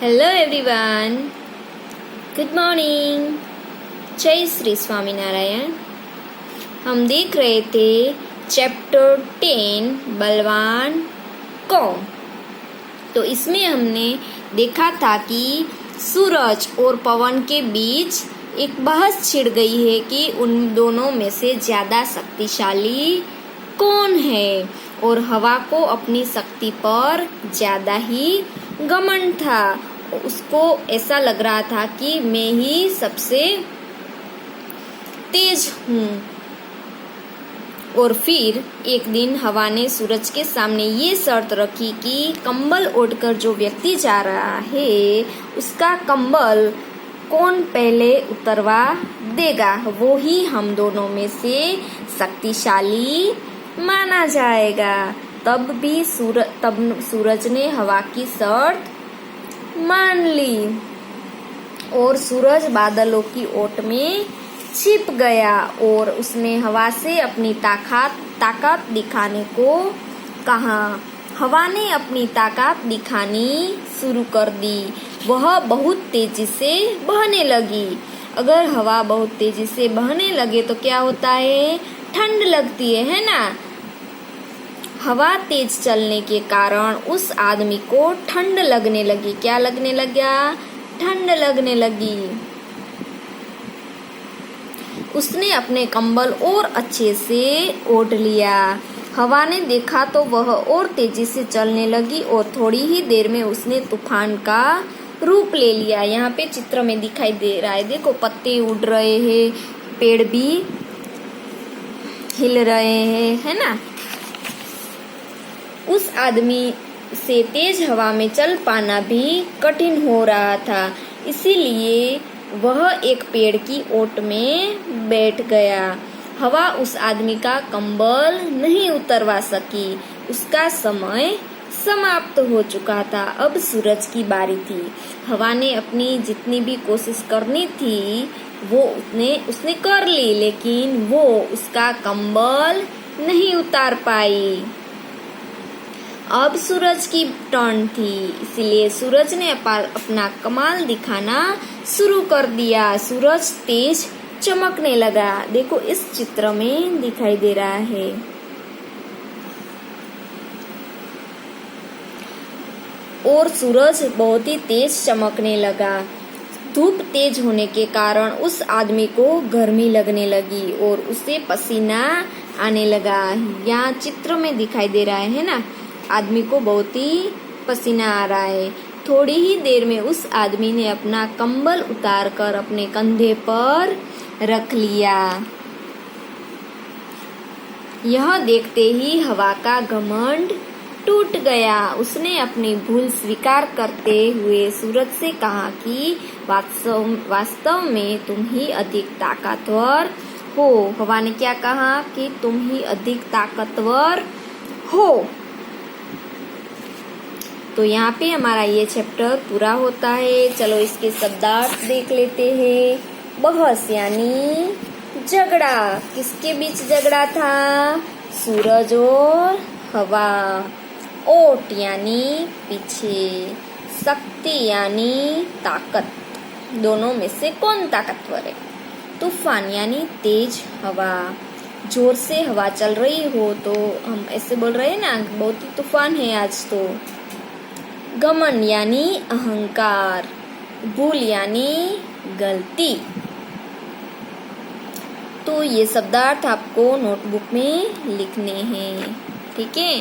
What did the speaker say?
Hello everyone, good morning. जय श्री स्वामीनारायण। हम देख रहे थे चैप्टर 10 बलवान कौन। तो इसमें हमने देखा था कि सूरज और पवन के बीच एक बहस छिड़ गई है कि उन दोनों में से ज्यादा शक्तिशाली कौन है, और हवा को अपनी शक्ति पर ज्यादा ही घमंड था। उसको ऐसा लग रहा था कि मैं ही सबसे तेज हूँ। और फिर एक दिन हवा ने सूरज के सामने ये शर्त रखी कि कंबल ओढ़कर जो व्यक्ति जा रहा है उसका कंबल कौन पहले उतरवा देगा, वो ही हम दोनों में से शक्तिशाली माना जाएगा। तब सूरज ने हवा की शर्त मान ली और सूरज बादलों की ओट में छिप गया और उसने हवा से अपनी ताकत दिखाने को कहा। हवा ने अपनी ताकत दिखानी शुरू कर दी। वह बहुत तेजी से बहने लगी। अगर हवा बहुत तेजी से बहने लगे तो क्या होता है? ठंड लगती है ना। हवा तेज चलने के कारण उस आदमी को ठंड लगने लगी। क्या लगने लगा? ठंड लगने लगी। उसने अपने कंबल और अच्छे से ओढ़ लिया। हवा ने देखा तो वह और तेजी से चलने लगी और थोड़ी ही देर में उसने तूफान का रूप ले लिया। यहाँ पे चित्र में दिखाई दे रहा है, देखो पत्ते उड़ रहे हैं, पेड़ भी हिल रहे हैं, है ना। उस आदमी से तेज हवा में चल पाना भी कठिन हो रहा था, इसीलिए वह एक पेड़ की ओट में बैठ गया। हवा उस आदमी का कंबल नहीं उतरवा सकी। उसका समय समाप्त हो चुका था। अब सूरज की बारी थी। हवा ने अपनी जितनी भी कोशिश करनी थी वो उसने कर ली, लेकिन वो उसका कंबल नहीं उतार पाई। अब सूरज की टर्न थी, इसलिए सूरज ने अपना कमाल दिखाना शुरू कर दिया। सूरज तेज चमकने लगा। देखो इस चित्र में दिखाई दे रहा है। और सूरज बहुत ही तेज चमकने लगा। धूप तेज होने के कारण उस आदमी को गर्मी लगने लगी और उसे पसीना आने लगा। यहाँ चित्र में दिखाई दे रहा है ना, आदमी को बहुत ही पसीना आ रहा है। थोड़ी ही देर में उस आदमी ने अपना कंबल उतारकर अपने कंधे पर रख लिया। यह देखते ही हवा का घमंड टूट गया। उसने अपनी भूल स्वीकार करते हुए सूरज से कहा कि वास्तव में तुम ही अधिक ताकतवर हो। हवा ने क्या कहा? कि तुम ही अधिक ताकतवर हो। तो यहाँ पे हमारा ये चैप्टर पूरा होता है। चलो इसके शब्दार्थ देख लेते हैं। बहस यानी झगड़ा। किसके बीच झगड़ा था? सूरज और हवा। ओट यानी पीछे। शक्ति यानी ताकत। दोनों में से कौन ताकतवर है? तूफान यानी तेज हवा। जोर से हवा चल रही हो तो हम ऐसे बोल रहे हैं ना, बहुत ही तूफान है आज तो। घमंड यानी अहंकार। भूल यानी गलती। तो ये शब्दार्थ आपको नोटबुक में लिखने हैं, ठीक है।